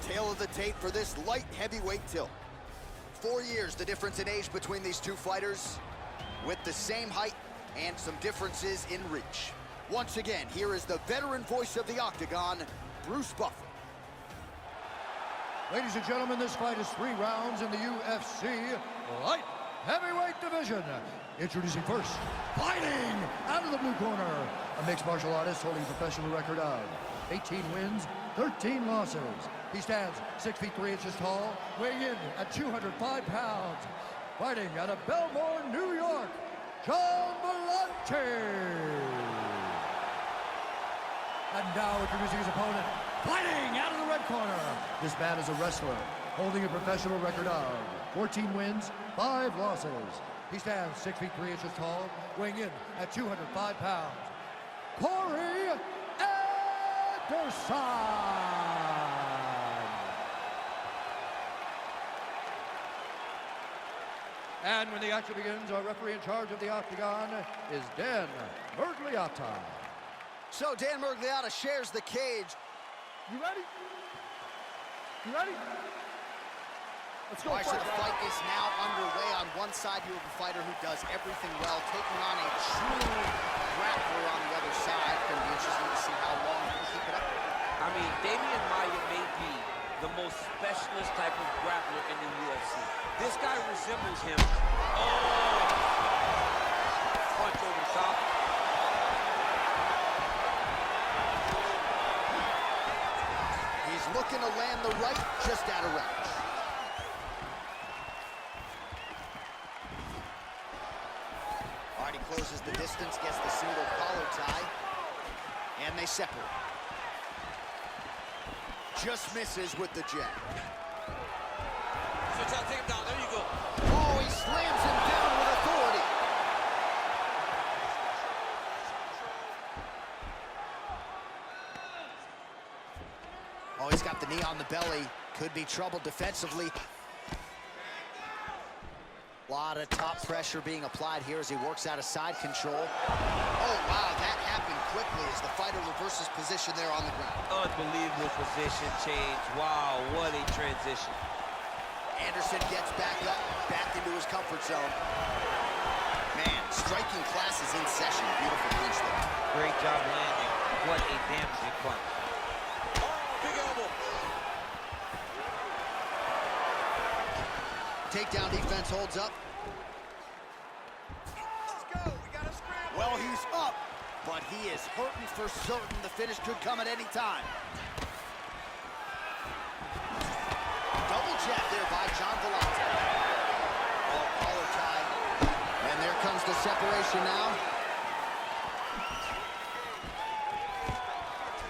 Tale of the tape for this light heavyweight tilt. 4 years the difference in age between these two fighters, with the same height and some differences in reach. Once again, here is the veteran voice of the Octagon, Bruce Buffer. Ladies and gentlemen, this fight is 3 rounds in the UFC light heavyweight division. Introducing first, fighting out of the blue corner, a mixed martial artist holding a professional record of 18 wins, 13 losses. He stands 6 feet 3 inches tall, weighing in at 205 pounds. Fighting out of Belmore, New York, John Malante. And now introducing his opponent, fighting out of the red corner. This man is a wrestler, holding a professional record of 14 wins, 5 losses. He stands 6 feet 3 inches tall, weighing in at 205 pounds. Corey Anderson. And when the action begins, our referee in charge of the Octagon is Dan Mergliata. So Dan Mergliata shares the cage. You ready? You ready? Let's go. All right, so the fight is now underway. On one side, you have a fighter who does everything well, taking on a true grappler on the other side. Going to be interesting to see how long he can keep it up. I mean, Damian Maia may be the most specialist type of grappler in the UFC. This guy resembles him. Oh! Punch over the top. He's looking to land the right, just out of range. All right, he closes the distance, gets the single collar tie, and they separate. Just misses with the jab. So try to take him down. There you go. Oh, he slams him down with authority. Oh, he's got the knee on the belly. Could be trouble defensively. A lot of top pressure being applied here as he works out of side control. Oh, wow, that happened quickly as the fighter reverses position there on the ground. Unbelievable position change. Wow, what a transition. Anderson gets back up, back into his comfort zone. Man, striking class is in session. Beautiful punch there. Great job landing. What a damaging punch. Big elbow. Takedown defense holds up. Let's go. We got a scramble. Well, he's up, but he is hurting for certain. The finish could come at any time. Double jab there by John Malante. Oh, collar tie. And there comes the separation now.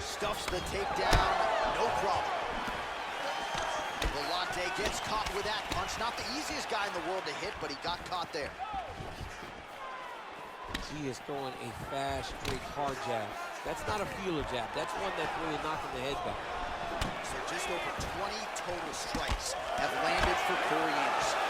Stuffs the takedown, no problem. Malante gets caught with that punch. Not the easiest guy in the world to hit, but he got caught there. He is throwing a fast, straight, hard jab. That's not a feeler jab. That's one that's really knocking the head back. So just over 20 total strikes have landed for Corey Anderson.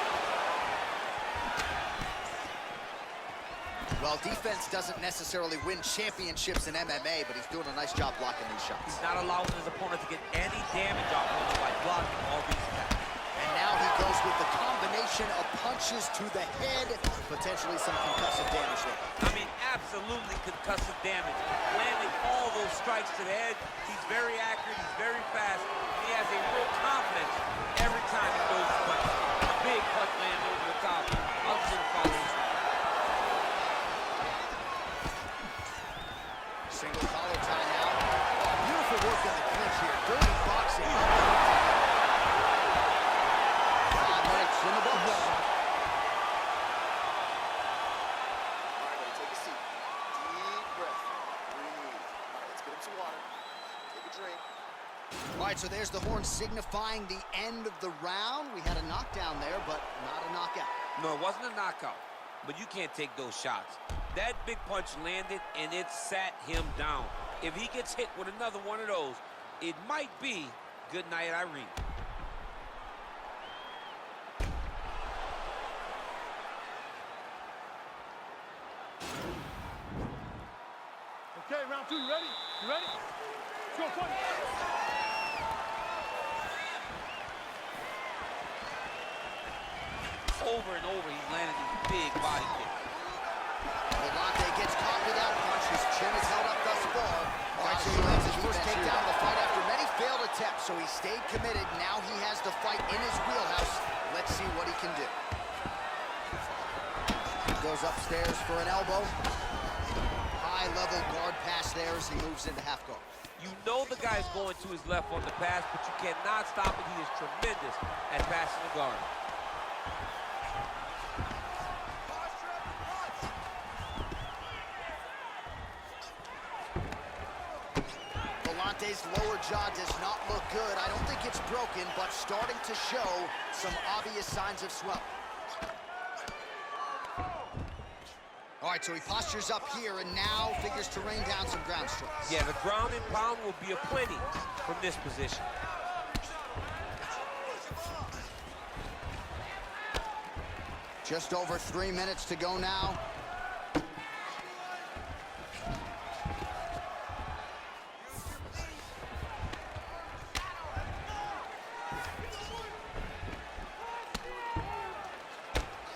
Well, defense doesn't necessarily win championships in MMA, but he's doing a nice job blocking these shots. He's not allowing his opponent to get any damage off him by blocking all these attacks. And now he goes with the combination of punches to the head, potentially some concussive damage there. I mean, absolutely concussive damage. Landing all those strikes to the head. He's very accurate, he's very fast. He has a real confidence every time he throws his punch. A big punch landing over the top. I'll just follow this. Single collar tie now. Oh, beautiful work in the clinch here. Dirty boxing. 5 minutes in the books. All right, buddy, take a seat. Deep breath. Breathe. All right, let's get him some water. Take a drink. All right, so there's the horn signifying the end of the round. We had a knockdown there, but not a knockout. No, it wasn't a knockout, but you can't take those shots. That big punch landed, and it sat him down. If he gets hit with another one of those, it might be good night, Irene. Okay, round 2, you ready? You ready? Let's go, fight. over and over, he's landing these big body kicks. Vellante gets caught without punch. His chin is held up thus far. All right, so he lands his first takedown of the fight after many failed attempts, so he stayed committed. Now he has the fight in his wheelhouse. Let's see what he can do. Goes upstairs for an elbow. High-level guard pass there as he moves into half guard. You know the guy's going to his left on the pass, but you cannot stop it. He is tremendous at passing the guard. Vellante's lower jaw does not look good. I don't think it's broken, but starting to show some obvious signs of swelling. All right, so he postures up here and now figures to rain down some ground strikes. Yeah, the ground and pound will be aplenty from this position. Just over 3 minutes to go now.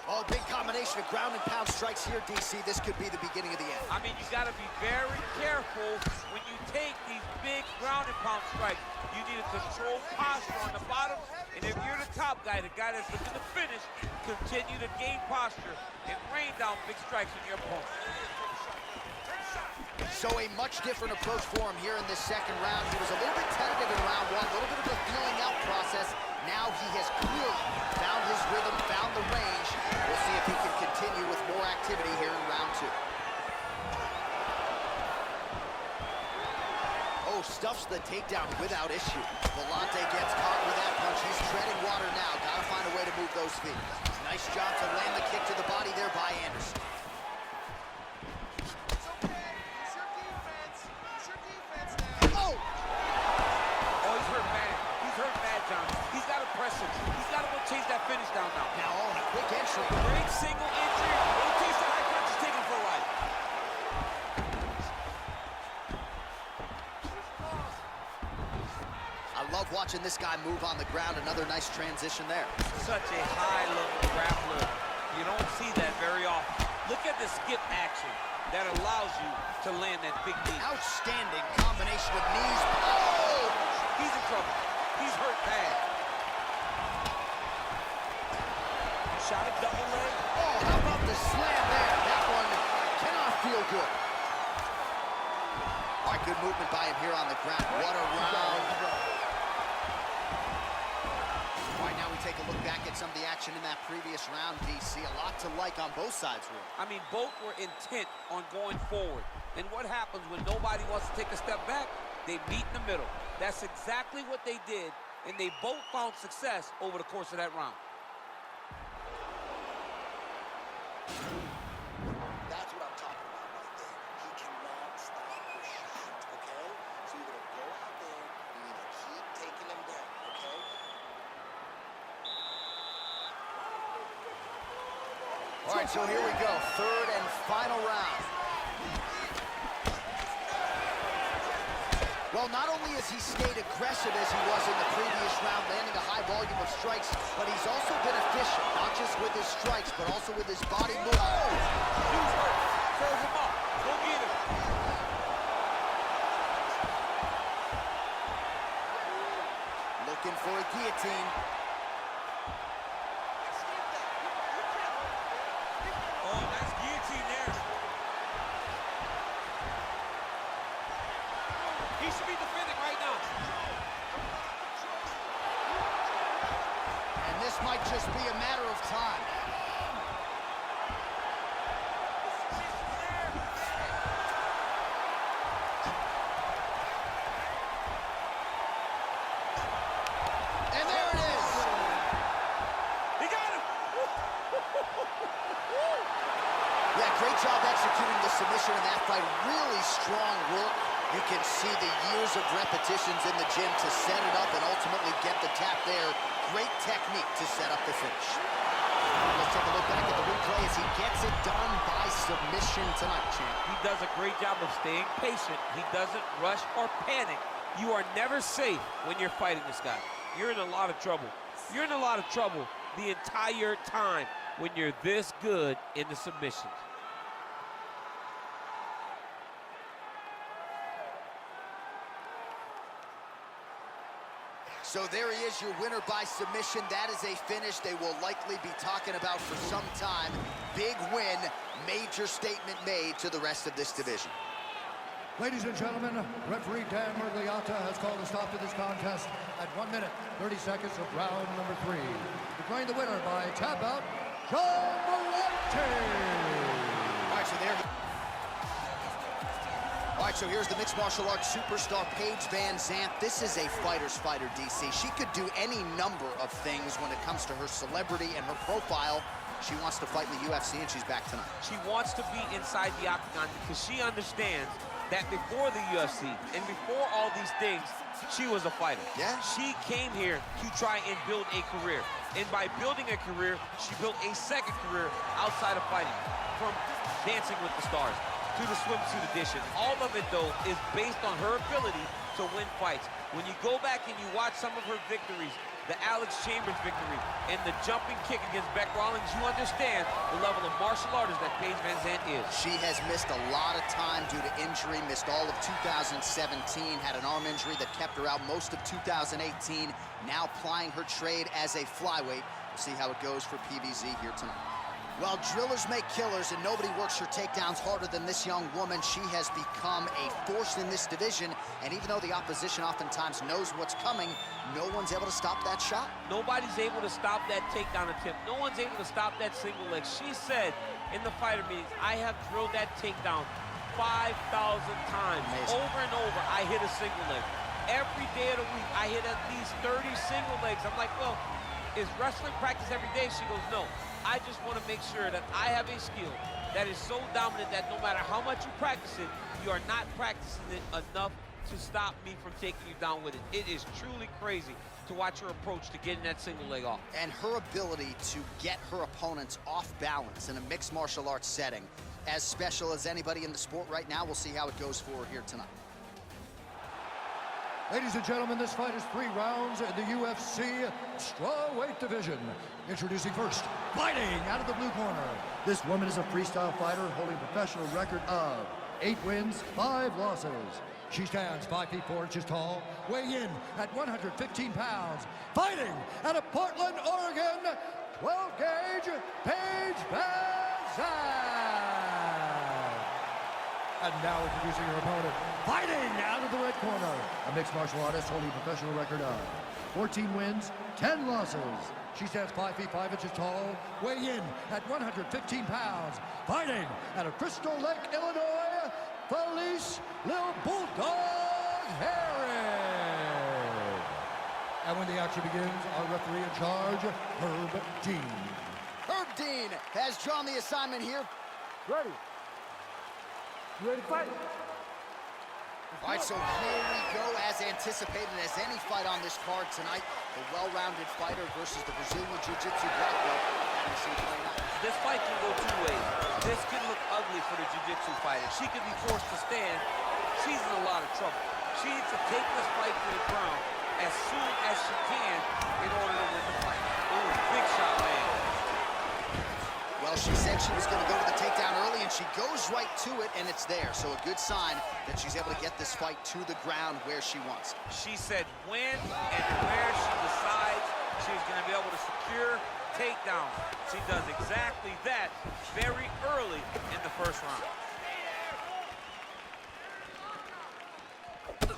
Oh, big combination of ground and pound strikes here, DC. This could be the beginning of the end. I mean, you got to be very careful when you take these big ground and pound strikes. You need a controlled posture on the bottom, and if you're the top guy, the guy that's looking to finish, continue to gain posture and rain down big strikes on your opponent. So a much different approach for him here in this second round. He was a little bit tentative in round one, a little bit of a feeling out process. Now he has clearly found his rhythm, found the range. We'll see if he can continue with more activity here in round two. Oh, stuffs the takedown without issue. Vellante gets caught with that punch. He's treading water now. Gotta find a way to move those feet. Nice job to land the kick to the body there by Anderson. He's got to go chase that finish down now. Now on a quick entry. Great single entry. Rotates the high punch, taking for a ride. I love watching this guy move on the ground. Another nice transition there. Such a high-level grappler. You don't see that very often. Look at the skip action that allows you to land that big knee. Outstanding combination of knees. Oh! He's in trouble. He's hurt bad. Shot a double leg. Oh, how about the slam there? That one cannot feel good. All right, good movement by him here on the ground. What a round. All right, now we take a look back at some of the action in that previous round, DC. A lot to like on both sides, really. I mean, both were intent on going forward. And what happens when nobody wants to take a step back? They meet in the middle. That's exactly what they did, and they both found success over the course of that round. That's what I'm talking about right there. He cannot stop the shot, okay? So you're going to go out there and you're going to keep taking him down, okay? All right, so here we go. Third and final round. Well, not only has he stayed aggressive as he was in the previous round, landing a high volume of strikes, but he's also been efficient, not just with his strikes, but also with his body move. Oh! Dude's hurt. Serve him up. Go get him. Looking for a guillotine. Oh, nice guillotine there. He should be defending right now. And this might just be a matter of time. And there it is. He got him. Yeah, great job executing the submission in that fight. Really strong work. You can see the years of repetitions in the gym to set it up and ultimately get the tap there. Great technique to set up the finish. Let's take a look back at the replay as he gets it done by submission tonight, champ. He does a great job of staying patient. He doesn't rush or panic. You are never safe when you're fighting this guy. You're in a lot of trouble. You're in a lot of trouble the entire time. when you're this good in the submissions. So there he is, your winner by submission. That is a finish they will likely be talking about for some time. Big win, major statement made to the rest of this division. Ladies and gentlemen, referee Dan Mergliata has called a stop to this contest at 1 minute, 30 seconds of round number 3. Declaring the winner by tap out, John Malente. All right, so here's the mixed martial arts superstar, Paige VanZant. This is a fighter's fighter, DC. She could do any number of things when it comes to her celebrity and her profile. She wants to fight in the UFC, and she's back tonight. She wants to be inside the octagon because she understands that before the UFC and before all these things, she was a fighter. Yeah. She came here to try and build a career. And by building a career, she built a second career outside of fighting. From Dancing with the Stars to the swimsuit edition. All of it, though, is based on her ability to win fights. When you go back and you watch some of her victories, the Alex Chambers victory and the jumping kick against Beck Rawlings, you understand the level of martial artist that Paige VanZant is. She has missed a lot of time due to injury, missed all of 2017, had an arm injury that kept her out most of 2018, now plying her trade as a flyweight. We'll see how it goes for PVZ here tonight. Well, drillers make killers, and nobody works her takedowns harder than this young woman. She has become a force in this division, and even though the opposition oftentimes knows what's coming, no one's able to stop that shot. Nobody's able to stop that takedown attempt. No one's able to stop that single leg. She said in the fighter meetings, I have drilled that takedown 5,000 times. Amazing. Over and over, I hit a single leg. Every day of the week, I hit at least 30 single legs. I'm like, well, is wrestling practice every day? She goes, no. I just want to make sure that I have a skill that is so dominant that no matter how much you practice it, you are not practicing it enough to stop me from taking you down with it. It is truly crazy to watch her approach to getting that single leg off. And her ability to get her opponents off balance in a mixed martial arts setting, as special as anybody in the sport right now. We'll see how it goes for her here tonight. Ladies and gentlemen, this fight is 3 rounds in the UFC strawweight division. Introducing first, fighting out of the blue corner. This woman is a freestyle fighter holding a professional record of 8 wins, 5 losses. She stands 5 feet 4 inches tall, weighing in at 115 pounds. Fighting out of Portland, Oregon, 12-gauge Paige VanZant. And now introducing her opponent, fighting out of the red corner, a mixed martial artist holding a professional record of 14 wins, 10 losses. She stands 5 feet 5 inches tall, weighing in at 115 pounds. Fighting out of Crystal Lake, Illinois, Felice Lil Bulldog Herring. And when the action begins, our referee in charge, Herb Dean. Herb Dean has drawn the assignment here. Ready. You ready to fight? All right, so here we go, as anticipated as any fight on this card tonight. The well-rounded fighter versus the Brazilian Jiu-Jitsu black belt. This fight can go 2 ways. This can look ugly for the Jiu-Jitsu fighter. She could be forced to stand. She's in a lot of trouble. She needs to take this fight to the ground as soon as she can in order to win the fight. Ooh, big shot, man. Well, she said she was going to go to the takedown early, and she goes right to it, and it's there. So a good sign that she's able to get this fight to the ground where she wants it. She said when and where she decides she's going to be able to secure takedown. She does exactly that very early in the first round.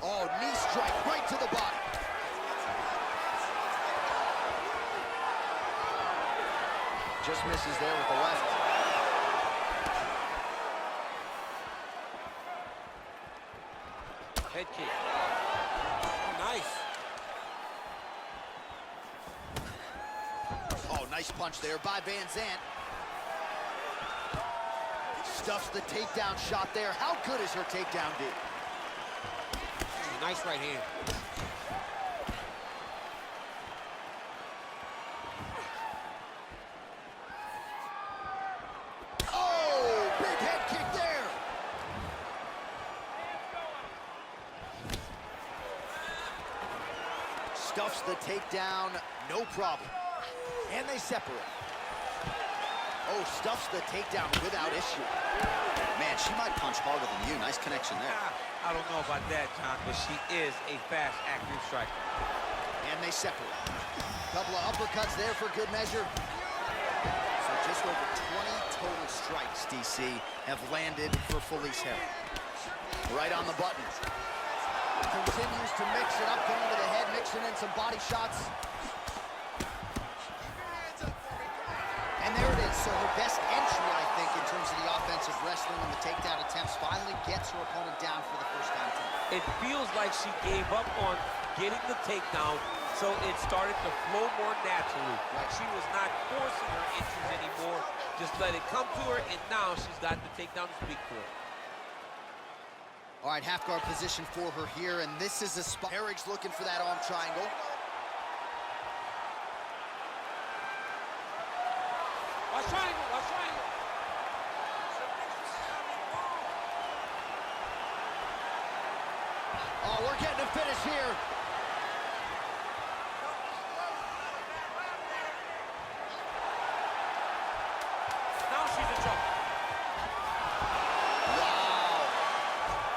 Oh, knee strike right to the body. Just misses there with the left. Head kick. Oh, nice. Oh, nice punch there by VanZant. Stuffs the takedown shot there. How good is her takedown, D? Nice right hand. Oh, big head kick there. Stuffs the takedown, no problem. And they separate. Oh, stuffs the takedown without issue. Man, she might punch harder than you. Nice connection there. I don't know about that, John, but she is a fast, accurate striker. And they separate. Couple of uppercuts there for good measure. So just over 20 total strikes, DC, have landed for Felice Herrig. Right on the button. Continues to mix it up, going to the head, mixing in some body shots. And there it is. So her best entry, I think, in terms of the offensive wrestling and the takedown attempts, finally gets her opponent down for the first time tonight. It feels like she gave up on getting the takedown, so it started to flow more naturally. Like she was not forcing her entries anymore, just let it come to her, and now she's got the takedown to speak for. All right, half guard position for her here, and this is a spot. Herrig's looking for that arm triangle. Watch triangle, watch triangle. Oh, we're getting a finish here. Now she's in trouble. Wow.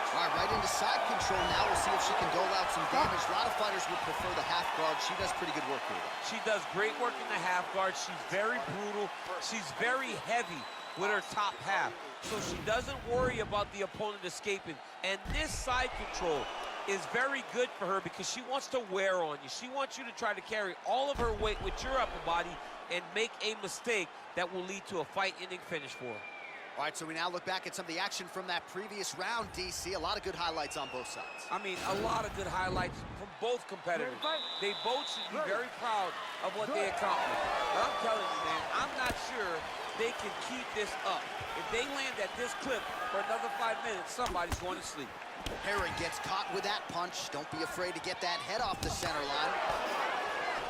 All right, right into side control now. We'll see if she can dole out some damage. A lot of fighters would prefer the half guard. She does pretty good work with it. She does great work in the half guard. She's very brutal. She's very heavy with her top half. So she doesn't worry about the opponent escaping. And this side control is very good for her because she wants to wear on you. She wants you to try to carry all of her weight with your upper body and make a mistake that will lead to a fight-ending finish for her. All right, so we now look back at some of the action from that previous round, DC. A lot of good highlights on both sides. I mean, a lot of good highlights from both competitors. They both should be very proud of what they accomplished. But I'm telling you, man, I'm not sure they can keep this up. If they land at this clip for another 5 minutes, somebody's going to sleep. Herrig gets caught with that punch. Don't be afraid to get that head off the center line.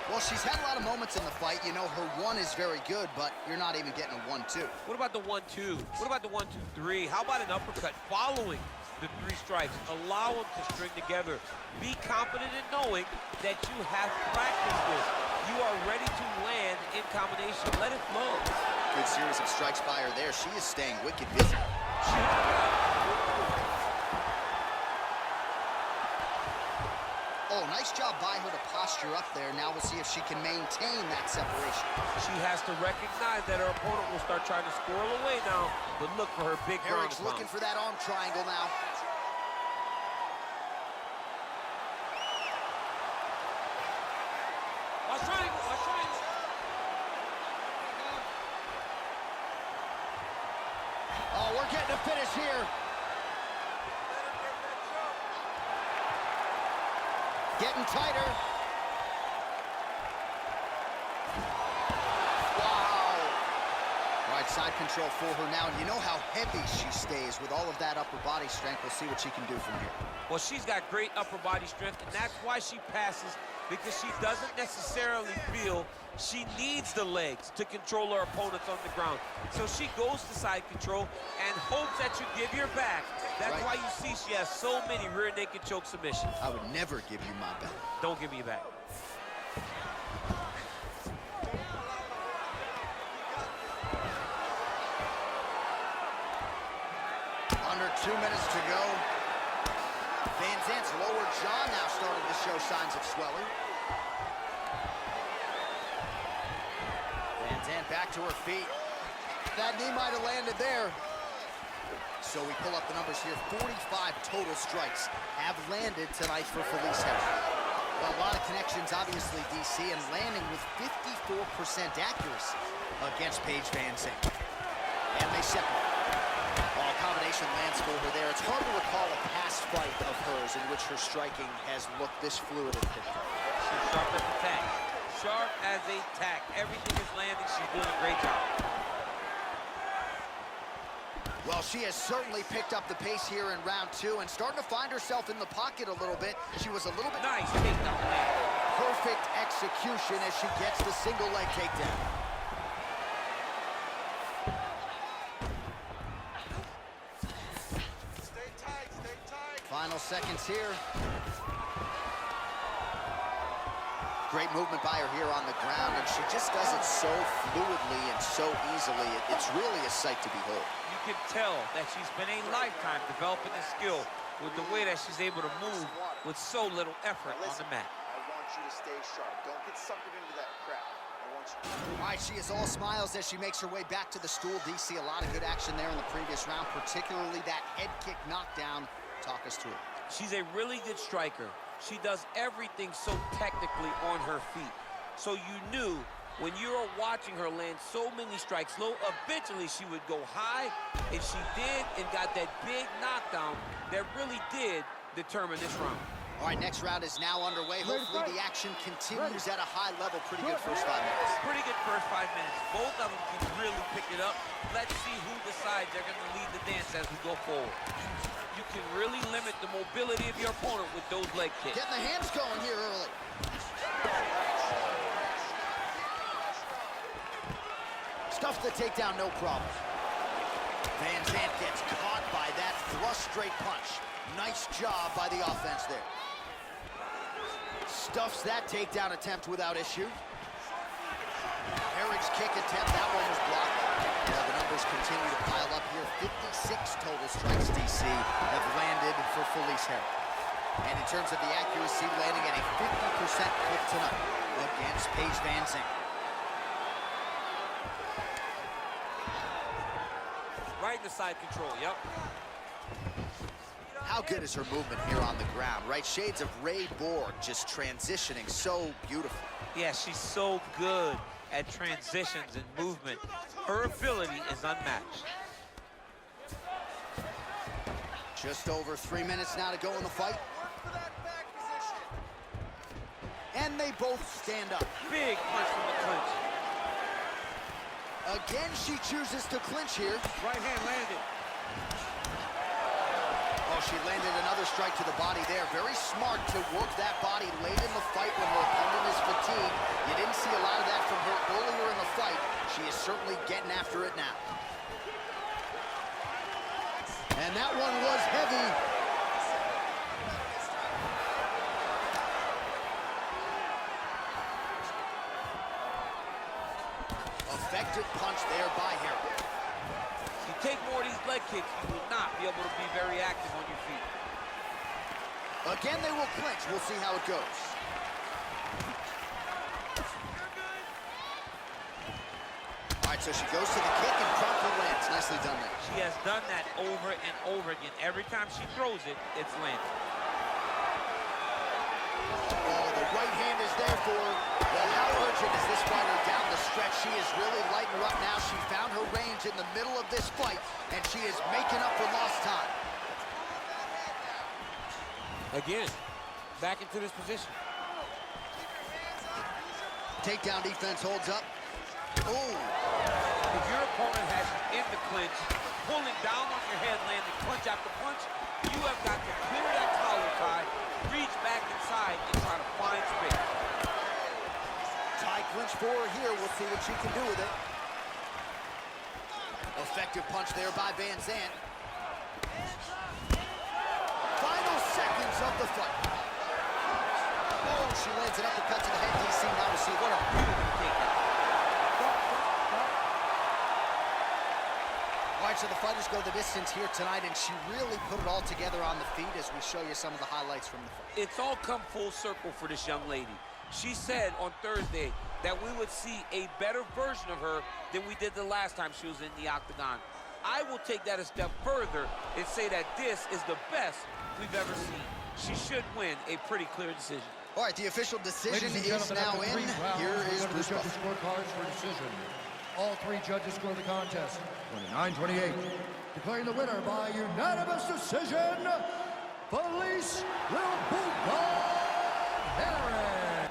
Well, she's had a lot of moments in the fight. You know, her one is very good, but you're not even getting a 1-2. What about the 1-2? What about the 1-2-3? How about an uppercut following the 3 strikes? Allow them to string together. Be confident in knowing that you have practiced this. You are ready to land in combination. Let it flow. Good series of strikes by her there. She is staying wicked busy. Oh, nice job by her to posture up there. Now we'll see if she can maintain that separation. She has to recognize that her opponent will start trying to squirrel away now, but look for her big ground. Herrig's looking for that arm triangle now. Watch triangle, watch triangle. Oh, we're getting a finish here. Getting tighter. Wow. All right, side control for her now. And you know how heavy she stays with all of that upper body strength. We'll see what she can do from here. Well, she's got great upper body strength, and that's why she passes, because she doesn't necessarily feel she needs the legs to control her opponents on the ground. So she goes to side control and hopes that you give your back. That's why you see she has so many rear naked choke submissions. I would never give you my back. Don't give me your back. Under 2 minutes to go. Van Zandt's lower jaw now starting to show signs of swelling. Van Zandt back to her feet. That knee might have landed there. So we pull up the numbers here. 45 total strikes have landed tonight for Felice Herrig. Well, a lot of connections, obviously, DC, and landing with 54% accuracy against Paige Van Zandt. And they separate. Well, combination lands for her there. It's hard to recall a past fight of hers in which her striking has looked this fluid and picked up. She's sharp as a tack. Sharp as a tack. Everything is landing. She's doing a great job. Well, she has certainly picked up the pace here in round 2 and starting to find herself in the pocket a little bit. She was a little bit... Nice takedown land. Perfect execution as she gets the single leg takedown. Stay tight, stay tight. Final seconds here. Great movement by her here on the ground, and she just does it so fluidly and so easily. It's really a sight to behold. You can tell that she's been a lifetime developing this skill with the way that she's able to move with so little effort on the mat. I want you to stay sharp. Don't get suckered into that crowd. I want you. All right, she is all smiles as she makes her way back to the stool. DC, a lot of good action there in the previous round, particularly that head kick knockdown. Talk us through it. She's a really good striker. She does everything so technically on her feet. So you knew when you were watching her land so many strikes low, eventually she would go high, and she did, and got that big knockdown that really did determine this round. All right, next round is now underway. Hopefully the action continues at a high level. Pretty good first 5 minutes. Pretty good first 5 minutes. Both of them can really pick it up. Let's see who decides they're going to lead the dance as we go forward. You can really limit the mobility of your opponent with those leg kicks. Getting the hands going here early. Stuffs the takedown, no problem. Van Zandt gets caught by that thrust straight punch. Nice job by the offense there. Stuffs that takedown attempt without issue. Herrig's kick attempt, that one was blocked. Now the numbers continue to pile up here. 56 total strikes, DC, have landed for Felice Herrig. And in terms of the accuracy, landing at a 50% clip tonight against Paige Van Zandt. Right in the side control, yep. How good is her movement here on the ground, right? Shades of Ray Borg, just transitioning so beautiful. Yeah, she's so good at transitions and movement. Her ability is unmatched. Just over 3 minutes now to go in the fight. And they both stand up. Big punch from the clinch. Again, she chooses to clinch here. Right hand landed. Oh, she landed another strike to the body there. Very smart to work that body late in the fight when her opponent is fatigued. You didn't see a lot of that from her earlier in the fight. She is certainly getting after it now. And that one was heavy. Effective punch there by Herrig. If you take more of these leg kicks, you will not be able to be very active on your feet. Again, they will clinch. We'll see how it goes. All right, so she goes to the kick and promptly lands. Nicely done there. She has done that over and over again. Every time she throws it, it's landed. Oh, the right hand is there for her. Well, how urgent is this fighter down the stretch? She is really lighting her up now. She found her range in the middle of this fight, and she is making up for lost time. Again, back into this position. Takedown defense holds up. Oh. If your opponent has you in the clinch, pulling down on your head, landing punch after punch, you have got to clear that collar tie, reach back inside, and try to find space. Tie clinch for her here. We'll see what she can do with it. Effective punch there by Van Zandt. Final seconds of the fight. Oh, she lands an uppercut to the head. DC now to see what a beautiful takedown. All right, so the fighters go the distance here tonight, and she really put it all together on the feet as we show you some of the highlights from the fight. It's all come full circle for this young lady. She said on Thursday that we would see a better version of her than we did the last time she was in the octagon. I will take that a step further and say that this is the best we've ever seen. She should win a pretty clear decision. All right, the official decision Ladies and is gentlemen, now after in. 3 rounds, Here we is go to the Bruce judges' Buffer. scorecards for decision. All 3 judges score the contest 29-28. Declaring the winner by unanimous decision, Felice Lil Bulldog Herrig.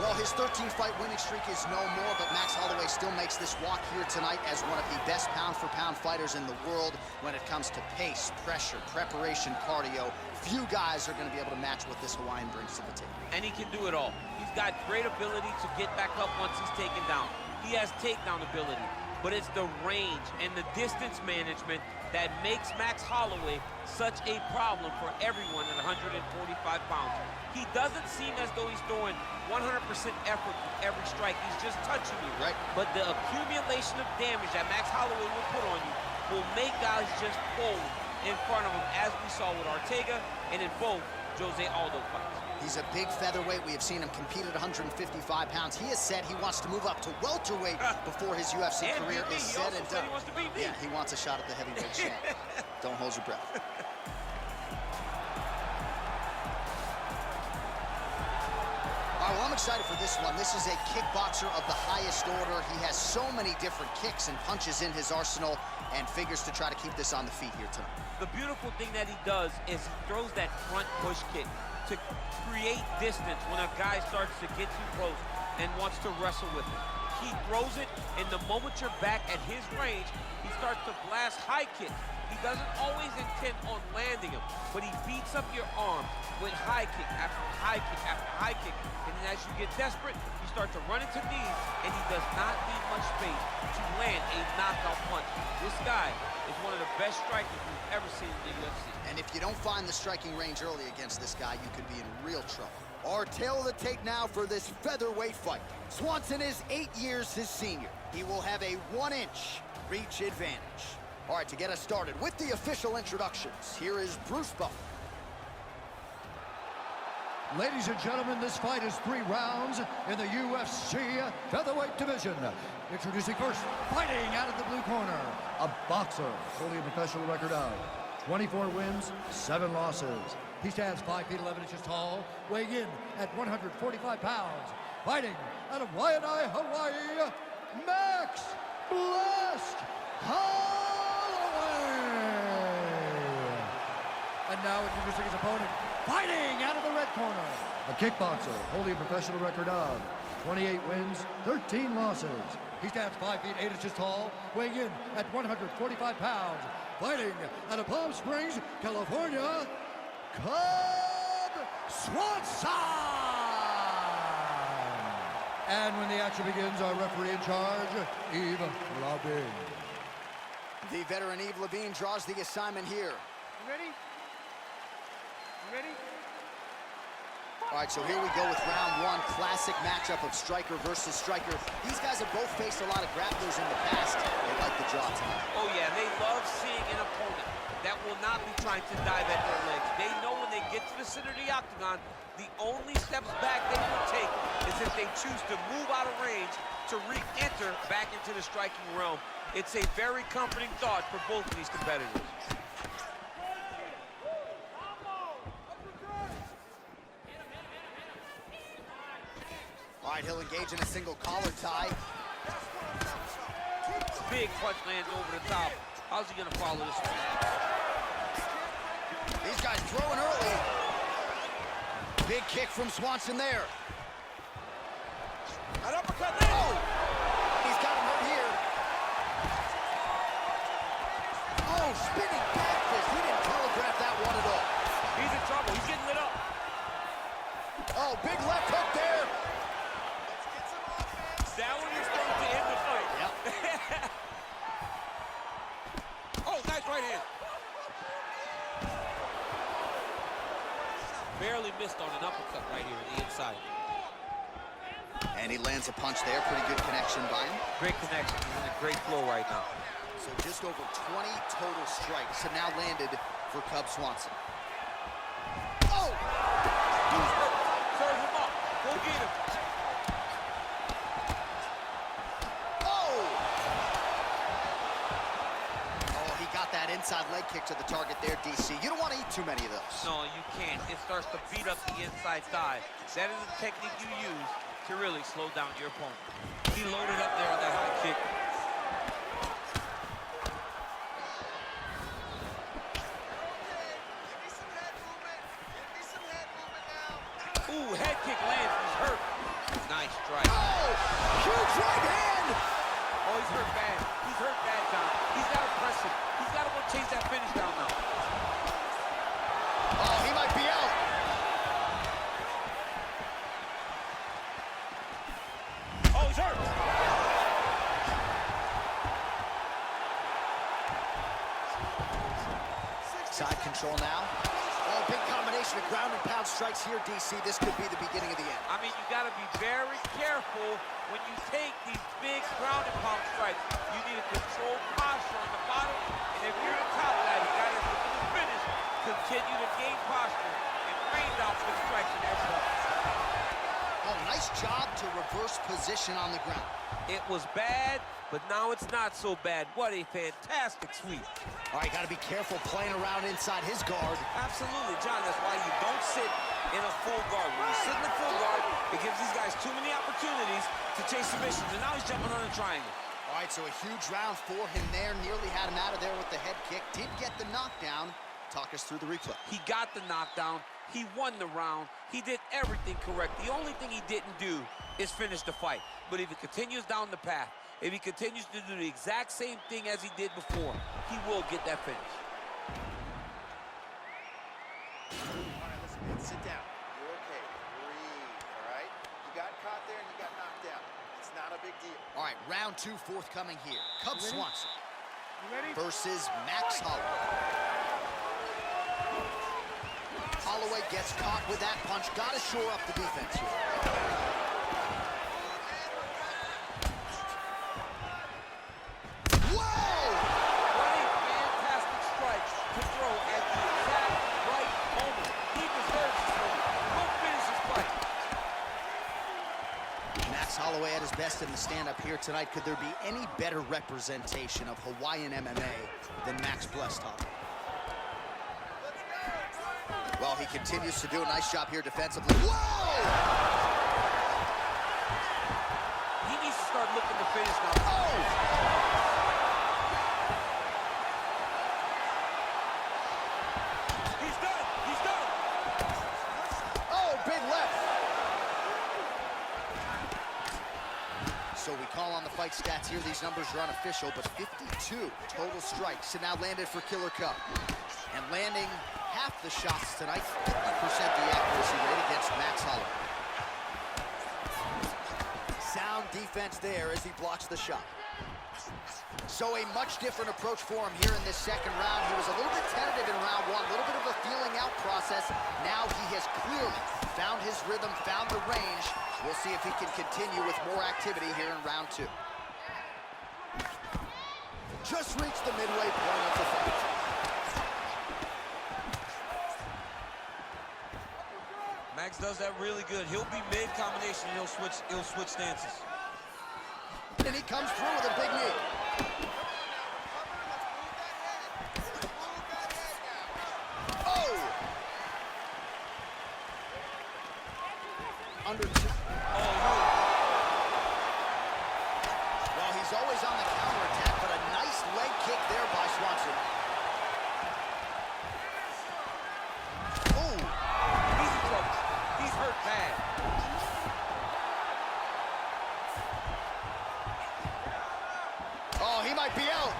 Well, his 13-fight winning streak is no more, but Max Holloway still makes this walk here tonight as one of the best pound-for-pound fighters in the world when it comes to pace, pressure, preparation, cardio. Few guys are going to be able to match what this Hawaiian brings to the table. And he can do it all. He's got great ability to get back up once he's taken down. He has takedown ability. but it's the range and the distance management that makes Max Holloway such a problem for everyone at 145 pounds. He doesn't seem as though he's throwing 100% effort with every strike. He's just touching you. Right. But the accumulation of damage that Max Holloway will put on you will make guys just fold in front of him, as we saw with Ortega and in both Jose Aldo fights. He's a big featherweight. We have seen him compete at 155 pounds. He has said he wants to move up to welterweight before his UFC And career is said and done. He wants to beat me. Yeah, he wants a shot at the heavyweight champ. Don't hold your breath. All right, well, I'm excited for this one. This is a kickboxer of the highest order. He has so many different kicks and punches in his arsenal and figures to try to keep this on the feet here tonight. The beautiful thing that he does is he throws that front push kick to create distance when a guy starts to get too close and wants to wrestle with him. He throws it, and the moment you're back at his range, he starts to blast high kicks. He doesn't always intend on landing him, but he beats up your arm with high kick after high kick after high kick. And then as you get desperate, you start to run into knees, and he does not need much space to land a knockout punch. This guy is one of the best strikers we've ever seen in the UFC. And if you don't find the striking range early against this guy, you could be in real trouble. Our tail of the tape now for this featherweight fight. Swanson is 8 years his senior. He will have a 1-inch reach advantage. All right, to get us started with the official introductions, here is Bruce Buffer. Ladies and gentlemen, this fight is 3 rounds in the UFC featherweight division. Introducing first, fighting out of the blue corner, a boxer, holding a professional record of 24 wins, 7 losses. He stands 5 feet 11 inches tall, weighing in at 145 pounds. Fighting out of Waianae, Hawaii, Max Blast Holloway. And now introducing his opponent, fighting out of the red corner, a kickboxer, holding a professional record of 28 wins, 13 losses. He stands 5 feet 8 inches tall, weighing in at 145 pounds. Fighting out of Palm Springs, California, Cub Swanson! And when the action begins, our referee in charge, Yves Lavigne. The veteran Yves Lavigne draws the assignment here. You ready? You ready? All right, so here we go with round 1, classic matchup of striker versus striker. These guys have both faced a lot of grapplers in the past. They like the draw tonight. Oh yeah, they love seeing an opponent that will not be trying to dive at their legs. They know when they get to the center of the octagon, the only steps back they will take is if they choose to move out of range to re-enter back into the striking realm. It's a very comforting thought for both of these competitors. All right, he'll engage in a single collar tie. Big punch lands over the top. How's he gonna follow this one? These guys throwing early. Big kick from Swanson there. An uppercut. Oh! He's got him hurt here. Oh, spinning back fist. He didn't telegraph that one at all. He's in trouble. He's getting lit up. Oh, big left hook there. That one is going to end the fight. Yep. Oh, nice right hand. Barely missed on an uppercut right here on the inside. And he lands a punch there. Pretty good connection by him. Great connection. He's in a great flow right now. So just over 20 total strikes have now landed for Cub Swanson. Oh! Dude's hurt. Serve him up. Go get him. Oh! Oh, he got that inside leg kick to the target there, DC. You don't want to eat too many of those. No, you can't. It starts to beat up the inside thigh. That is the technique you use to really slow down your opponent. He loaded up there on that high kick. Ooh, head kick lands. He's hurt. Nice strike. Oh! Huge right hand! Oh, he's hurt bad. He's hurt bad, John. He's got to press him. He's got to go chase that finish down now. Oh, he might be out. Oh, he's hurt. Side control now. Oh, big combination of ground and pound strikes here, DC. This could be the beginning of the end. I mean, you got to be very careful when you take these big ground and pound strikes. You need a controlled posture on the bottom, and if you're the top guy, you got to look at the finish, continue to gain posture, and rain down big strikes in that shot. Oh, nice job to reverse position on the ground. It was bad, but now it's not so bad. What a fantastic sweep. All right, got to be careful playing around inside his guard. Absolutely, John. That's why you don't sit in a full guard. When you sit in a full guard, it gives these guys too many opportunities to chase submissions, and now he's jumping on a triangle. All right, so a huge round for him there. Nearly had him out of there with the head kick. Did get the knockdown. Talk us through the replay. He got the knockdown. He won the round. He did everything correct. The only thing he didn't do is finish the fight. But if he continues down the path, if he continues to do the exact same thing as he did before, he will get that finish. All right, listen, man, sit down. You're okay. Breathe, all right? You got caught there and you got knocked out. It's not a big deal. All right, round 2 forthcoming here. Cub Swanson You ready? versus Max Holloway. Holloway gets caught with that punch. Got to shore up the defense here. Whoa! What a fantastic strike to throw at the exact right moment. He deserves this moment. Go finish his fight. Max Holloway at his best in the stand-up here tonight. Could there be any better representation of Hawaiian MMA than Max blessed Holloway? Well, he continues to do a nice job here defensively. Whoa! He needs to start looking to finish now. Oh! He's done. He's done. Oh, big left. So we call on the fight stats here. These numbers are unofficial, but 52 total strikes and now landed for Killer Cub. And landing half the shots tonight, 50% the accuracy rate against Max Holloway. Sound defense there as he blocks the shot. So a much different approach for him here in this second round. He was a little bit tentative in round 1, a little bit of a feeling out process. Now he has clearly found his rhythm, found the range. We'll see if he can continue with more activity here in round 2. Just reached the midway point of the fight. Max does that really good. He'll be mid-combination and he'll switch stances. And he comes through with a big knee. Oh! Under 2. Oh, no. Well, he's always on the counterattack, but a nice leg kick there by Swanson. Oh! He's in trouble. He's hurt bad. Oh, he might be out.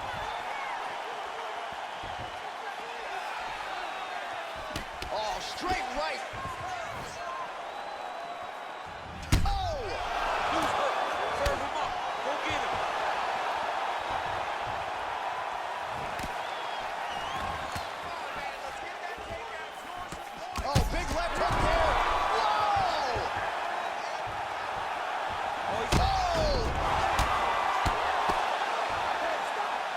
Oh, straight right. Oh! Who's hurt? Serve him up. Go get him. Oh, big left hook there. Whoa! Oh, he's Oh!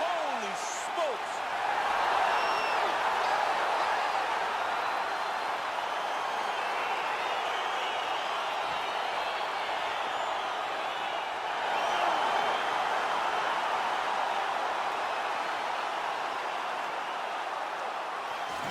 Holy smokes.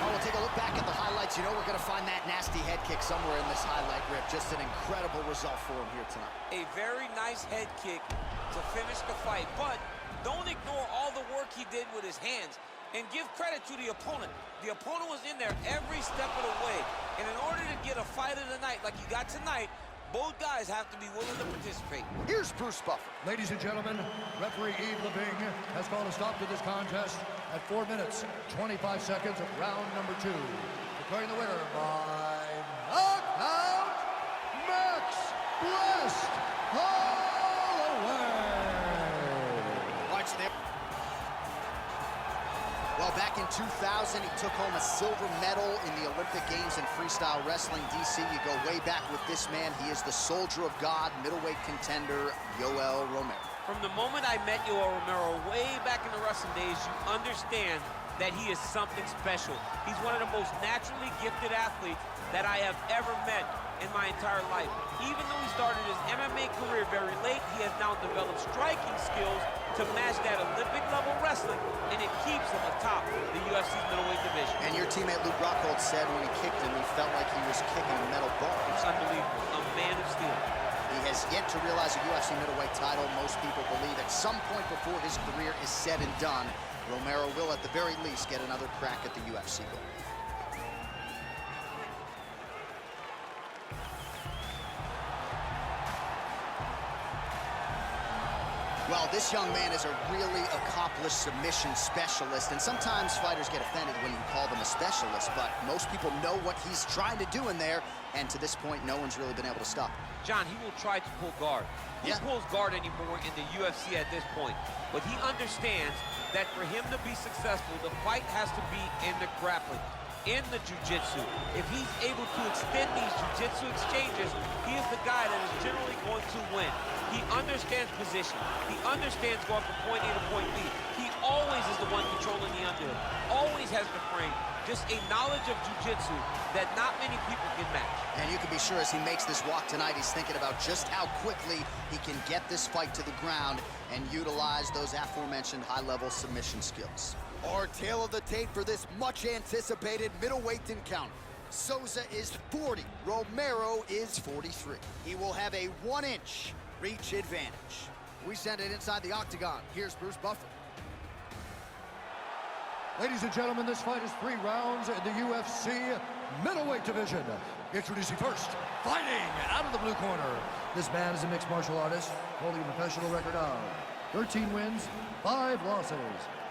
Oh, we'll take a look back at the highlights. You know we're going to find that nasty head kick somewhere in this highlight rip. Just an incredible result for him here tonight. A very nice head kick to finish the fight, but don't ignore all the work he did with his hands and give credit to the opponent. The opponent was in there every step of the way, and in order to get a fight of the night like you got tonight, both guys have to be willing to participate. Here's Bruce Buffer. Ladies and gentlemen, referee Yves Leving has called a stop to this contest at 4 minutes, 25 seconds of round number 2. Declaring the winner by knockout, Max Blessed Holloway. Watch there. Well, Back in 2000, he took home a silver medal in the Olympic Games in freestyle wrestling. DC, you go way back with this man. He is the soldier of God, middleweight contender, Yoel Romero. From the moment I met Yoel Romero way back in the wrestling days, you understand that he is something special. He's one of the most naturally gifted athletes that I have ever met in my entire life. Even though he started his MMA career very late, he has now developed striking skills to match that Olympic-level wrestling, and it keeps him atop the UFC's middleweight division. And your teammate Luke Rockhold said when he kicked him, he felt like he was kicking a metal ball. It's unbelievable. A man of steel. He has yet to realize a UFC middleweight title. Most people believe at some point before his career is said and done, Romero will at the very least get another crack at the UFC belt. Well, this young man is a really accomplished submission specialist, and sometimes fighters get offended when you call them a specialist, but most people know what he's trying to do in there, and to this point, no one's really been able to stop him. John, he will try to pull guard. Who pulls guard anymore in the UFC at this point? But he understands that for him to be successful, the fight has to be in the grappling, in the jiu-jitsu. If he's able to extend these jiu-jitsu exchanges, he is the guy that is generally going to win. He understands position. He understands going from point A to point B. He always is the one controlling the underhook. Always has the frame. Just a knowledge of jiu-jitsu that not many people can match. And you can be sure as he makes this walk tonight, he's thinking about just how quickly he can get this fight to the ground and utilize those aforementioned high-level submission skills. Our tail of the tape for this much-anticipated middleweight encounter. Souza is 40, Romero is 43. He will have a 1-inch reach advantage. We send it inside the octagon. Here's Bruce Buffer. Ladies and gentlemen, this fight is 3 rounds in the UFC middleweight division. Introducing first, fighting out of the blue corner. This man is a mixed martial artist, holding a professional record of 13 wins, 5 losses.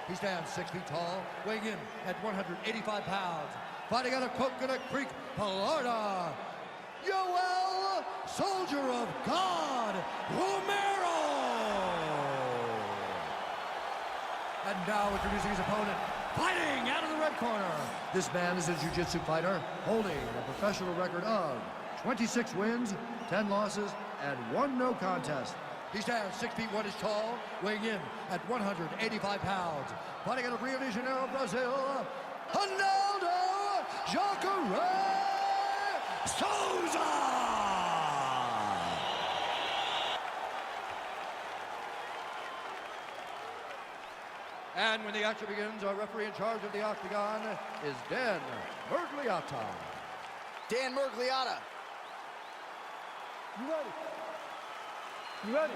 He stands 6 feet tall, weighing in at 185 pounds. Fighting out of Coconut Creek, Florida, Yoel, Soldier of God, Romero. And now introducing his opponent, fighting out of the red corner. This man is a jiu-jitsu fighter, holding a professional record of 26 wins, 10 losses, and 1 no contest. He stands 6 feet 1 inches tall, weighing in at 185 pounds. Fighting out of Rio de Janeiro, Brazil, Ronaldo Jacare Souza. And when the action begins, our referee in charge of the octagon is Dan Mergliata. Dan Mergliata. You ready? You ready?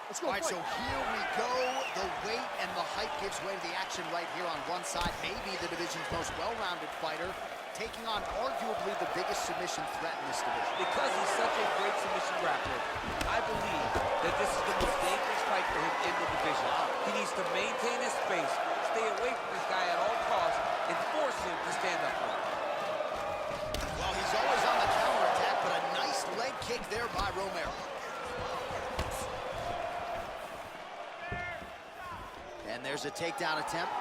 Let's go. All right, so here we go. The weight and the height gives way to the action right here on one side. Maybe the division's most well-rounded fighter, taking on arguably the biggest submission threat in this division. Because he's such a great submission grappler, I believe that this is the most dangerous fight for him in the division. He needs to maintain his space, stay away from this guy at all costs, and force him to stand up for him. Well, he's always on the counterattack, but a nice leg kick there by Romero. And there's a takedown attempt.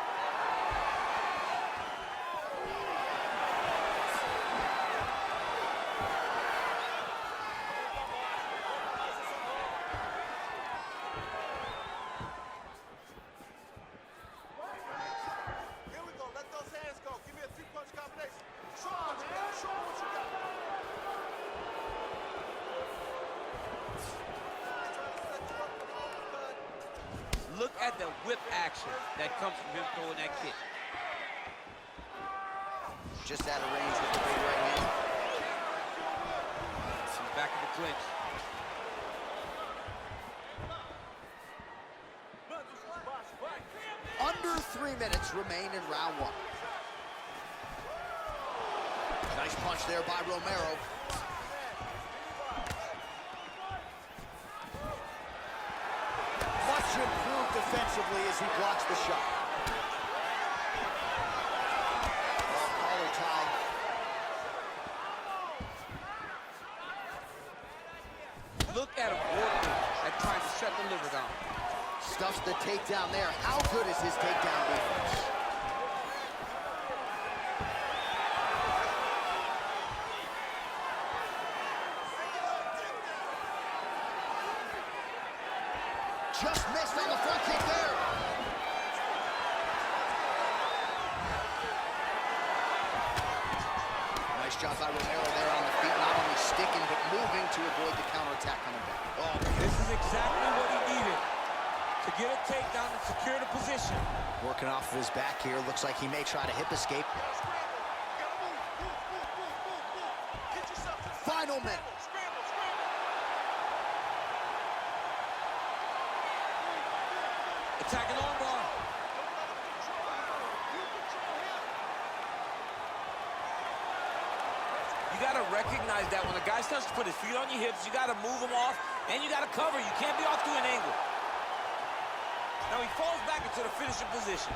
Here we go. Let those hands go. Give me a 3-punch combination. Show me what you got. Show me what you got. Look at the whip action that comes from him throwing that kick. Just out of range with the big right hand. He's back in the clinch. Under 3 minutes remain in round 1. Nice punch there by Romero. Much improved defensively as he blocks the shot. Collar tie. Look at him working at trying to shut the liver down. Stuffs the takedown there. How good is his takedown defense? Just missed on the front kick there. Nice job by Romero there on the feet, not only sticking, but moving to avoid the counterattack coming back. Oh, this is exactly what he needed to get a takedown and secure the position. Working off of his back here. Looks like he may try to hip escape. Final minute. Attacking arm bar. You got to recognize that when a guy starts to put his feet on your hips, you got to move him off, and you got to cover. You can't be off to an angle. Now he falls back into the finishing position.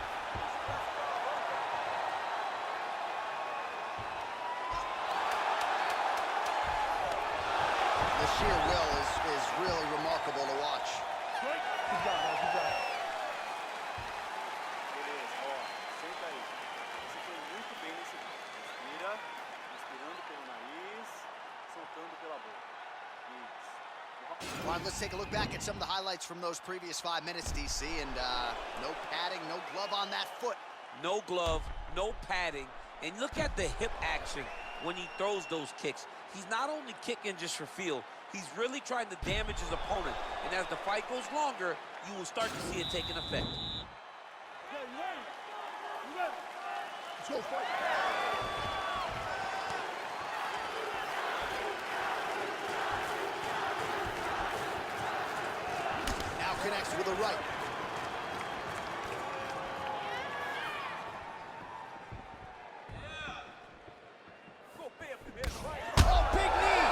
The sheer will is really remarkable to watch. Good job, guys. Good job. Beleza, ó, senta aí. Você foi muito bem nesse vídeo. Respira, inspirando pelo nariz, soltando pela boca. Isso. All right, let's take a look back at some of the highlights from those previous 5 minutes, DC, and no padding, no glove on that foot. No glove, no padding, and look at the hip action when he throws those kicks. He's not only kicking just for feel, he's really trying to damage his opponent. And as the fight goes longer, you will start to see it taking effect. Yeah, you ready? You ready? Let's go, fight. Now connects with a right. Oh, big knee!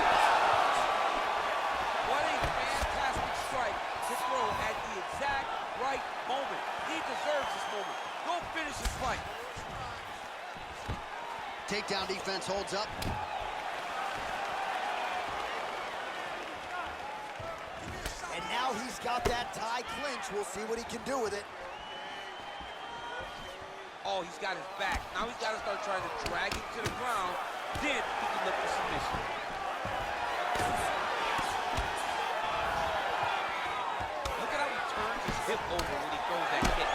What a fantastic strike to throw at the exact right moment. He deserves this moment. Go finish this fight. Takedown defense holds up. And now he's got that tie clinch. We'll see what he can do with it. Oh, he's got his back. Now he's got to start trying to drag him to the ground. Then he can look for submission. Look at how he turns his hip over when he throws that kick.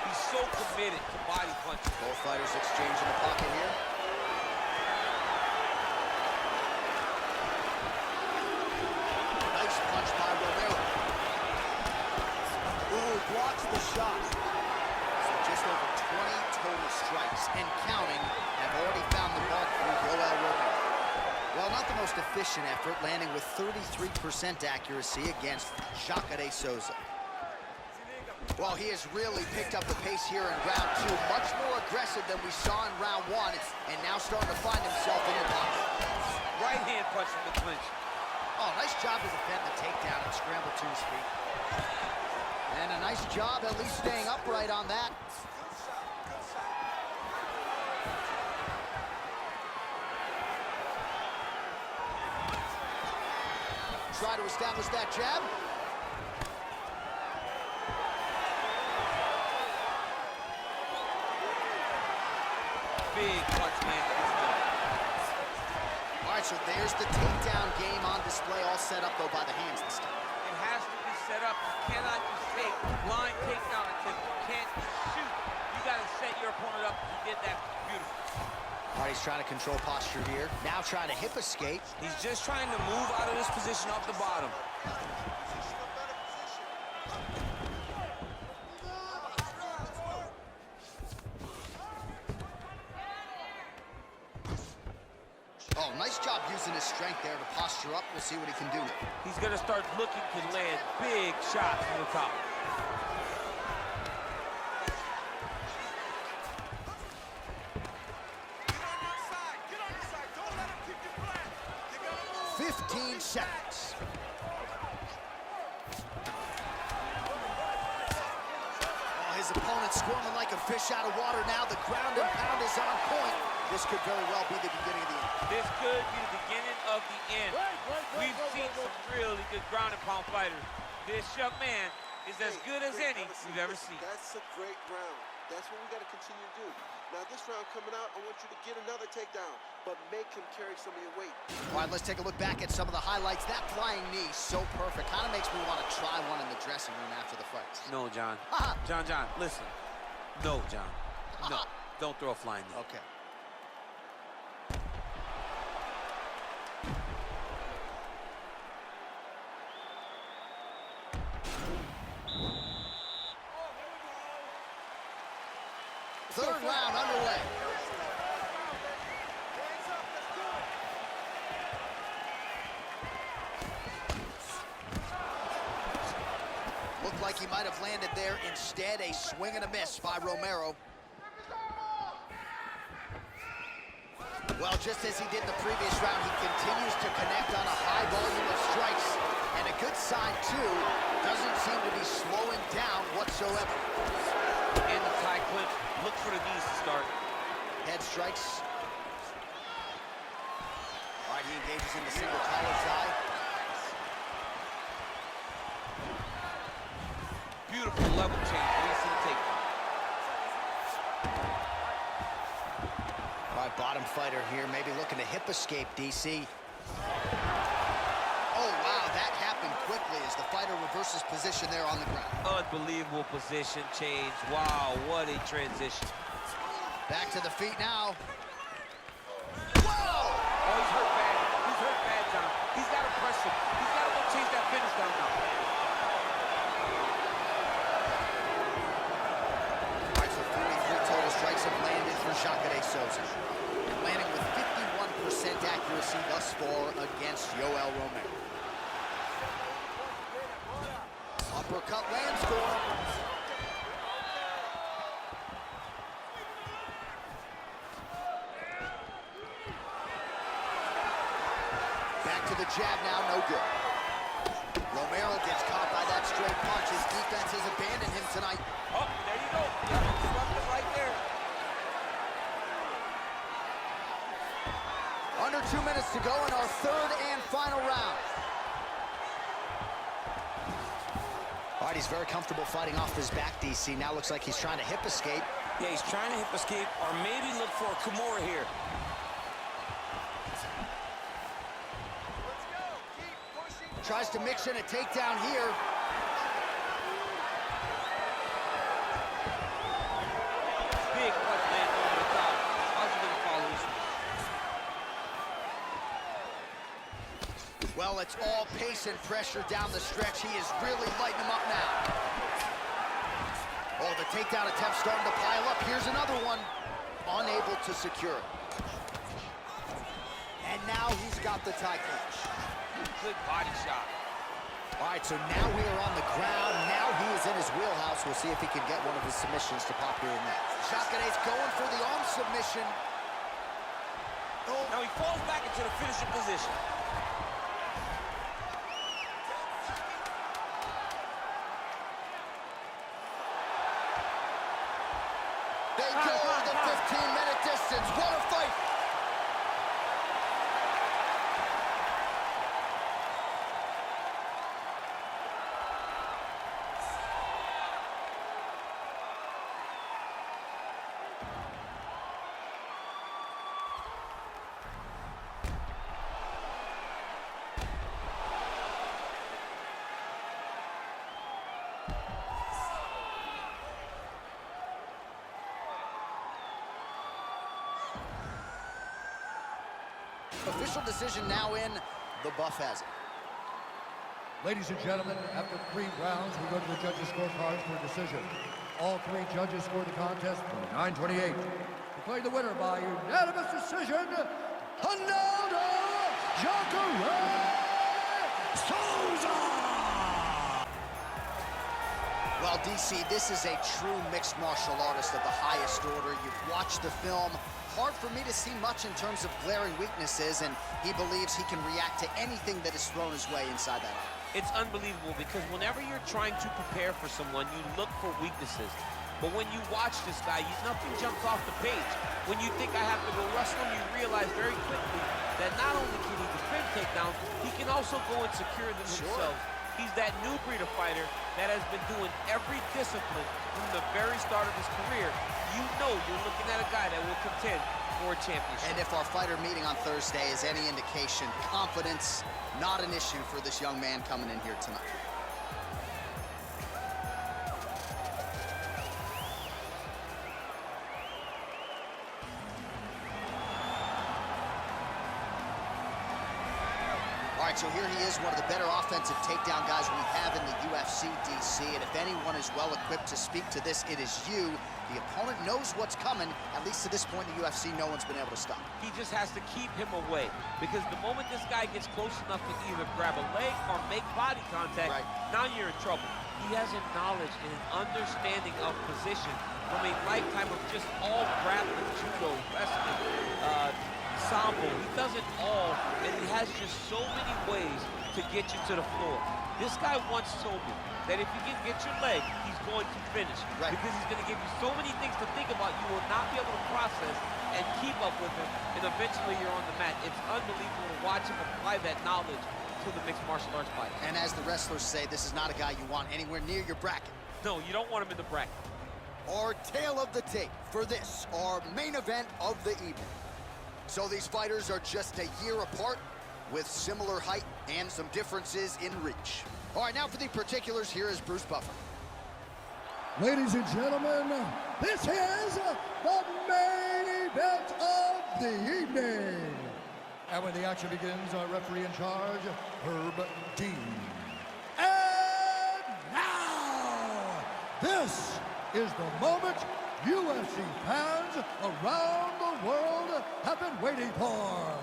He's so committed to body punching. Both fighters exchange in the pocket here. Nice punch by Romero. Ooh, blocks the shot. So just over 20 total strikes and counting have already found the mark for Yoel Romero. Well, not the most efficient effort, landing with 33% accuracy against Jacare Souza. Well, he has really picked up the pace here in round 2. Much more aggressive than we saw in round 1, and now starting to find himself in the pocket. Right hand punch from the clinch. Oh, nice job to defend the takedown and scramble to his feet. And a nice job at least staying upright on that. Try to establish that jab. Big punch, man. All right, so there's the takedown game on display, all set up, though, by the hands this time. It has to be set up. You cannot just take blind takedown attempt. You can't shoot. You got to set your opponent up. He did that beautifully. All right, he's trying to control posture here. Now trying to hip escape. He's just trying to move out of this position off the bottom. Oh, nice job using his strength there to posture up. We'll see what he can do. He's going to start looking to land big shots from the top. Seconds. Oh, his opponent squirming like a fish out of water now. The ground and pound is on point. This could very well be the beginning of the end. This could be the beginning of the end. We've seen some really good ground and pound fighters. This young man is as good as any Honestly, we've ever listen, seen. That's a great round. That's what we got to continue to do. Now, this round coming out, I want you to get another takedown, but make him carry some of your weight. All right, let's take a look back at some of the highlights. That flying knee, so perfect. Kind of makes me want to try one in the dressing room after the fight. No, John. John, listen. No, John. No, don't throw a flying knee. Okay. Third round underway. Looked like he might have landed there. Instead, a swing and a miss by Romero. Well, just as he did in the previous round, he continues to connect on a high volume of strikes. And a good sign, too, doesn't seem to be slowing down whatsoever. And the tie clinch. Look for the knees to start. Head strikes. All right, he engages in the single collar tie. Beautiful level change. Leads to the takedown. All right, bottom fighter here, maybe looking to hip escape, DC. Oh, wow, that happened quickly as the fighter reverses position there on the ground. Unbelievable position change. Wow, what a transition. Back to the feet now. Whoa! Oh, he's hurt bad. He's hurt bad, John. He's got to press him. He's got to go chase that finish down now. All right, so 43 total strikes have landed for Jacare Souza. Landing with 51% accuracy thus far against Yoel Romero. Uppercut lands for him. Back to the jab now, no good. Romero gets caught by that straight punch. His defense has abandoned him tonight. Oh, there you go. Swept it right there. Under 2 minutes to go in our third and final round. All right, he's very comfortable fighting off his back, DC. Now looks like he's trying to hip escape. Yeah, he's trying to hip escape or maybe look for a Kimura here. Tries to mix in a takedown here. Big punch lands over the top. How's he going to follow this? Well, it's all pace and pressure down the stretch. He is really lighting him up now. Oh, the takedown attempt starting to pile up. Here's another one. Unable to secure it. And now he's got the tie clinch. Good body shot. All right, so now we are on the ground. Now he is in his wheelhouse. We'll see if he can get one of his submissions to pop here and there. Jacare's going for the arm submission. Oh. Now he falls back into the finishing position. They go the 15-minute distance. What a fight! Official decision now in. The buff has it. Ladies and gentlemen, after 3 rounds, we go to the judges' scorecards for a decision. All 3 judges scored the contest 29-28. Declared the winner by unanimous decision, Ronaldo Jacare Souza! Well, DC, this is a true mixed martial artist of the highest order. You've watched the film. Hard for me to see much in terms of glaring weaknesses, and he believes he can react to anything that is thrown his way inside that eye. It's unbelievable because whenever you're trying to prepare for someone, you look for weaknesses. But when you watch this guy, nothing jumps off the page. When you think I have to go wrestle him, you realize very quickly that not only can he defend takedowns, he can also go and secure them himself. He's that new breed of fighter that has been doing every discipline from the very start of his career. You know you're looking at a guy that will contend for a championship. And if our fighter meeting on Thursday is any indication, confidence not an issue for this young man coming in here tonight. All right, so here he is, one of the better offensive takedown guys we have in the UFC, DC. And if anyone is well equipped to speak to this, it is you. The opponent knows what's coming. At least to this point in the UFC, no one's been able to stop. He just has to keep him away, because the moment this guy gets close enough to either grab a leg or make body contact, now you're in trouble. He has a knowledge and an understanding of position from a lifetime of just all grappling, judo, wrestling, sambo. He does it all, and he has just so many ways to get you to the floor. This guy once told me that if you can get your leg, he's going to finish. Because he's going to give you so many things to think about, you will not be able to process and keep up with him, and eventually you're on the mat. It's unbelievable to watch him apply that knowledge to the mixed martial arts fight. And as the wrestlers say, this is not a guy you want anywhere near your bracket. No, you don't want him in the bracket. Our tail of the tape for this, our main event of the evening. So these fighters are just a year apart with similar height and some differences in reach. All right, now for the particulars, here is Bruce Buffer. Ladies and gentlemen, this is the main event of the evening. And when the action begins, our referee in charge, Herb Dean. And now, this is the moment UFC fans around the world have been waiting for.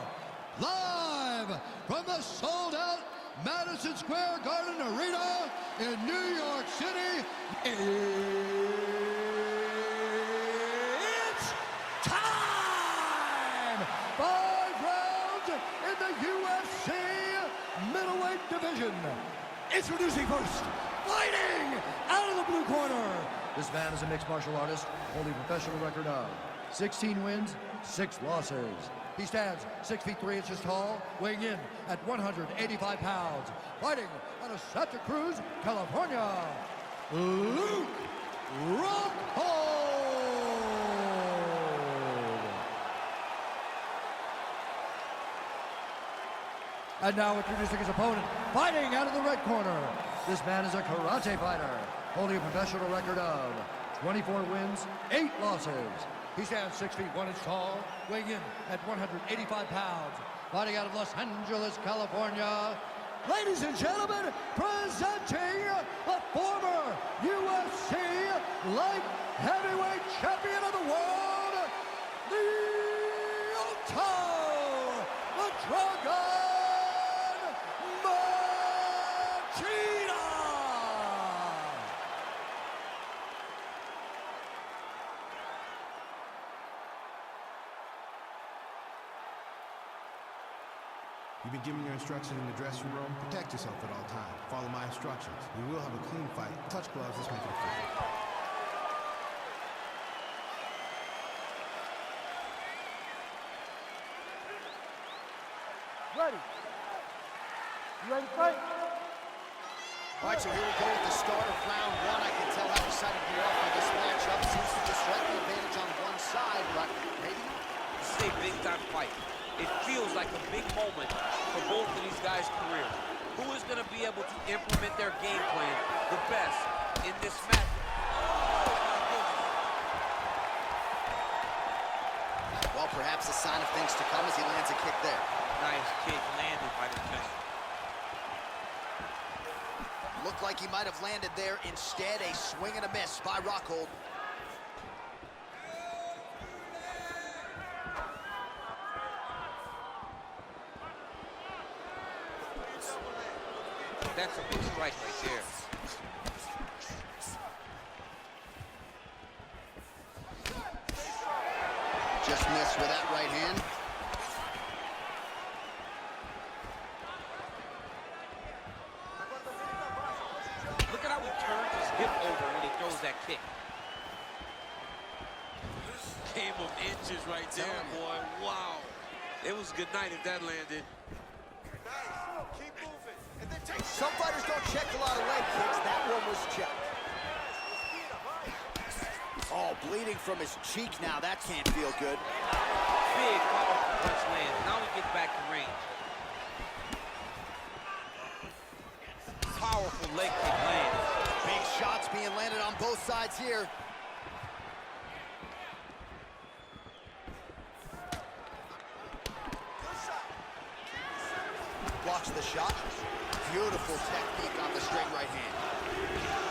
Live from the sold-out Madison Square Garden Arena in New York City, it's time! 5 rounds in the UFC middleweight division. Introducing first, fighting out of the blue corner. This man is a mixed martial artist, holding a professional record of 16 wins, 6 losses. He stands 6 feet 3 inches tall, weighing in at 185 pounds. Fighting out of Santa Cruz, California, Luke Rockhold. And now introducing his opponent, fighting out of the red corner. This man is a karate fighter, holding a professional record of 24 wins, 8 losses. He stands 6 feet 1 inch tall, weighing in at 185 pounds. Fighting out of Los Angeles, California. Ladies and gentlemen, presenting the former UFC light heavyweight champion of the world, the Dragon MACHIDA! You've been given your instructions in the dressing room. Protect yourself at all times. Follow my instructions. We will have a clean fight. Touch gloves, let's make it official. Ready? You ready to fight? All right, so here we go with the start of round 1. I can tell how excited you are for this matchup. Seems to just have the advantage on one side, but maybe not. This is a big-time fight. It feels like a big moment for both of these guys' careers. Who is going to be able to implement their game plan the best in this match? Well, perhaps a sign of things to come as he lands a kick there. Nice kick landed by the man. Looked like he might have landed there. Instead, a swing and a miss by Rockhold. That's a big strike right there. Just missed with that right hand. Look at how he turns his hip over when he throws that kick. Game of inches right there, boy. Wow. It was a good night if that landed. Nice. Keep moving. And then take Some fighters don't check a lot of leg kicks. That one was checked. Oh, bleeding from his cheek now. That can't feel good. Big powerful punch lands. Now he gets back to range. Powerful leg kick lands. Big shots being landed on both sides here. Blocks the shot. Beautiful technique on the straight right hand.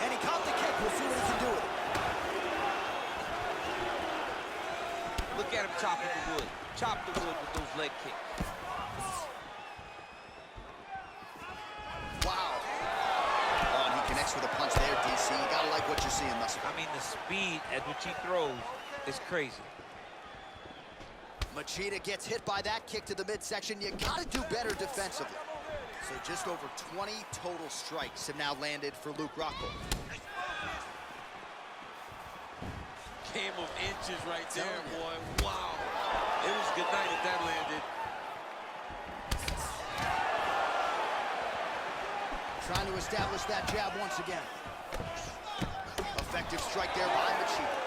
And he caught the kick. We'll see what he can do with it. Look at him chopping the wood. Chop the wood with those leg kicks. Wow. Oh, and he connects with a punch there, DC. You gotta like what you're seeing thus far. I mean, the speed at which he throws is crazy. Machida gets hit by that kick to the midsection. You gotta do better defensively. So just over 20 total strikes have now landed for Luke Rockhold. Game of inches right there, boy. Wow. It was good night if that landed. Trying to establish that jab once again. Effective strike there by Machida.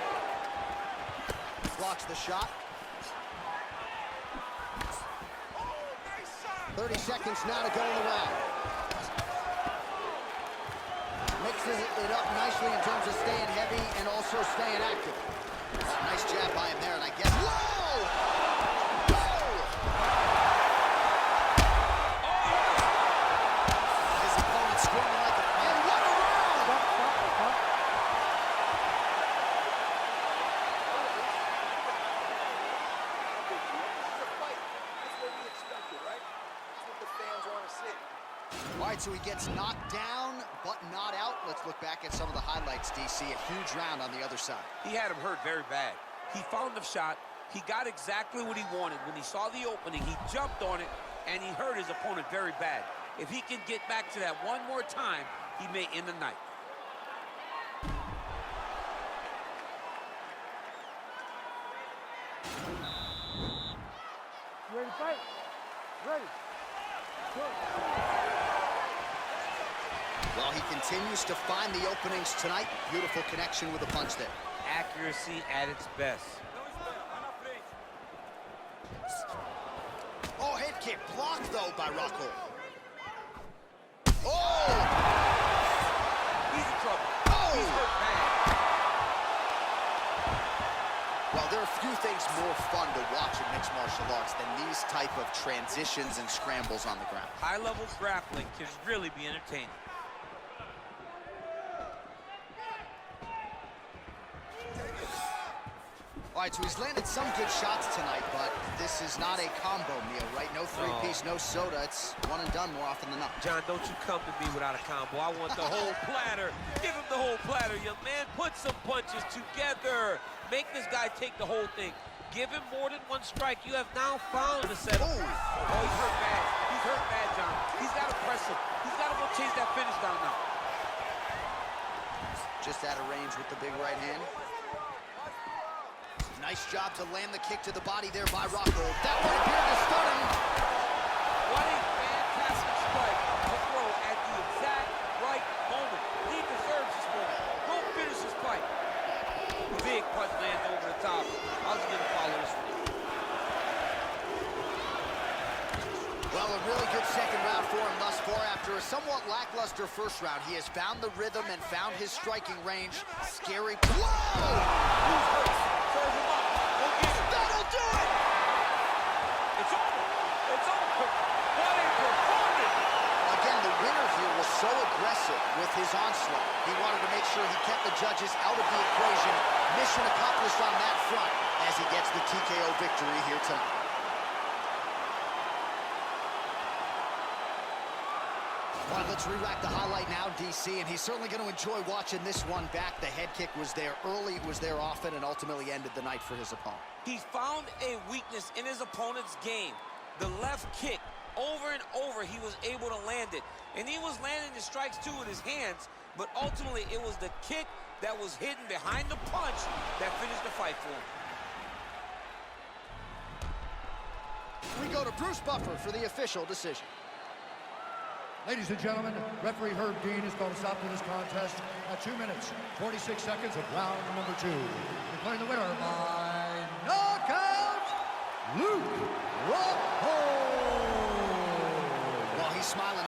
Blocks the shot. 30 seconds now to go in the round. Mixes it up nicely in terms of staying heavy and also staying active. Nice jab by him there, and I guess... Whoa! Whoa! His opponent squirming like a... And what a round! All right, so he gets knocked down, but not out. Let's look back at some of the highlights, DC. A huge round on the other side. He had him hurt very bad. He found the shot. He got exactly what he wanted. When he saw the opening, he jumped on it, and he hurt his opponent very bad. If he can get back to that one more time, he may end the night. You ready to fight? Ready. Good. Well, he continues to find the openings tonight. Beautiful connection with a punch there. Accuracy at its best. Oh, head kick blocked, though, by Rockhold. Oh! He's in trouble. Oh! He's hurt bad. Well, there are a few things more fun to watch in mixed martial arts than these type of transitions and scrambles on the ground. High-level grappling can really be entertaining. All right, so he's landed some good shots tonight, but this is not a combo meal, right? No three-piece, no soda. It's one and done more often than not. John, don't you come to me without a combo. I want the whole platter. Give him the whole platter, young man. Put some punches together. Make this guy take the whole thing. Give him more than one strike. You have now found the setup. Oh, he's hurt bad. He's hurt bad, John. He's got to press him. He's got to go chase that finish down now. Just out of range with the big right hand. Nice job to land the kick to the body there by Rockhold. That one appeared to stun him. What a fantastic strike to throw at the exact right moment. He deserves this moment. Go finish his fight. Big punch lands over the top. How's he going to follow this one? Well, a really good second round for him thus far. After a somewhat lackluster first round, he has found the rhythm and found his striking range. Scary. Whoa! Who's hurt? Serve him up. Go get him. That'll do it! It's over. It's over. What a performance! Again, the winner here was so aggressive with his onslaught. He wanted to make sure he kept the judges out of the equation. Mission accomplished on that front as he gets the TKO victory here tonight. All right, let's re-rack the highlight now, DC, and he's certainly going to enjoy watching this one back. The head kick was there early, it was there often, and ultimately ended the night for his opponent. He's found a weakness in his opponent's game. The left kick, over and over, he was able to land it. And he was landing the strikes, too, with his hands, but ultimately it was the kick that was hidden behind the punch that finished the fight for him. We go to Bruce Buffer for the official decision. Ladies and gentlemen, referee Herb Dean has called a stop to this contest at 2 minutes, 46 seconds of round number 2. Declaring the winner by knockout, Luke Rockhold. Well, he's smiling.